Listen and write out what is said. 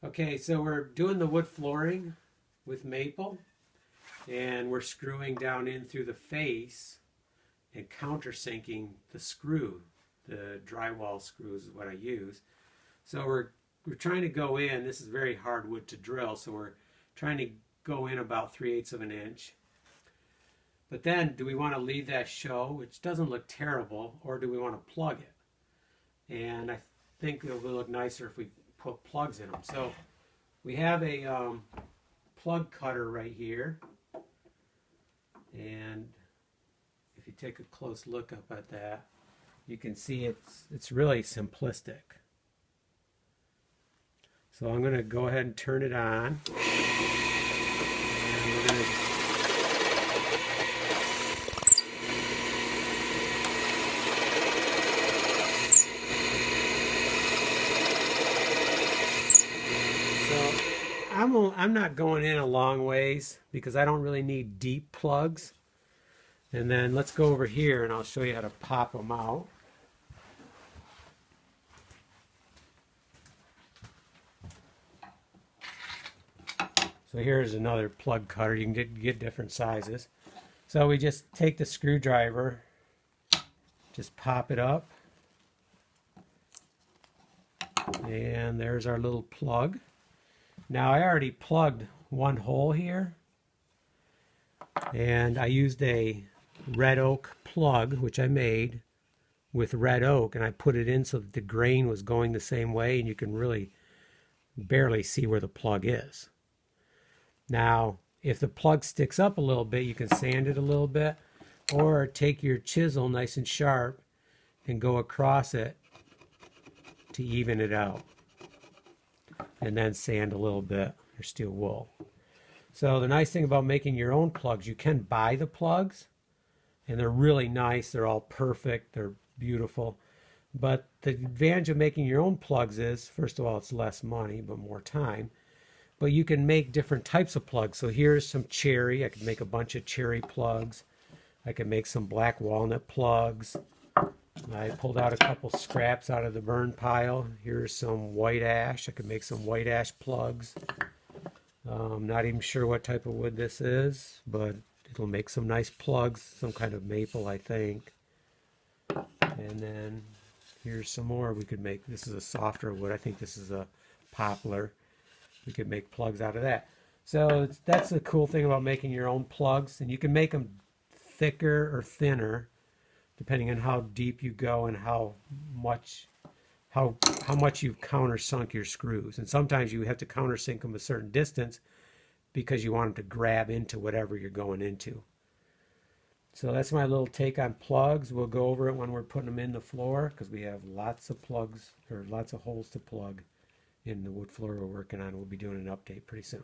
Okay, so we're doing the wood flooring with maple, and we're screwing down in through the face and countersinking the screw. The drywall screws is what I use. So we're trying to go in. This is very hard wood to drill, so we're trying to go in about 3/8 of an inch. But then, do we want to leave that show, which doesn't look terrible, or do we want to plug it? And I think it will look nicer if we put plugs in them. So we have a plug cutter right here, and if you take a close look up at that, you can see it's really simplistic. So I'm going to go ahead and turn it on. And we're going to I'm not going in a long ways because I don't really need deep plugs. And then let's go over here and I'll show you how to pop them out. So here's another plug cutter. You can get different sizes. So we just take the screwdriver, just pop it up, and there's our little plug. Now I already plugged one hole here, and I used a red oak plug, which I made with red oak, and I put it in so that the grain was going the same way, and you can really barely see where the plug is. Now, if the plug sticks up a little bit, you can sand it a little bit, or take your chisel nice and sharp and go across it to even it out. And then sand a little bit or steel wool. So the nice thing about making your own plugs, you can buy the plugs, and they're really nice. They're all perfect. They're beautiful. But the advantage of making your own plugs is, first of all, it's less money, but more time. But you can make different types of plugs. So here's some cherry. I could make a bunch of cherry plugs. I could make some black walnut plugs. I pulled out a couple scraps out of the burn pile. Here's some white ash. I could make some white ash plugs. I'm not even sure what type of wood this is, but it'll make some nice plugs. Some kind of maple, I think. And then here's some more we could make. This is a softer wood. I think this is a poplar. We could make plugs out of that. So that's the cool thing about making your own plugs. And you can make them thicker or thinner, depending on how deep you go and how much you've countersunk your screws. And sometimes you have to countersink them a certain distance because you want them to grab into whatever you're going into. So that's my little take on plugs. We'll go over it when we're putting them in the floor because we have lots of plugs or lots of holes to plug in the wood floor we're working on. We'll be doing an update pretty soon.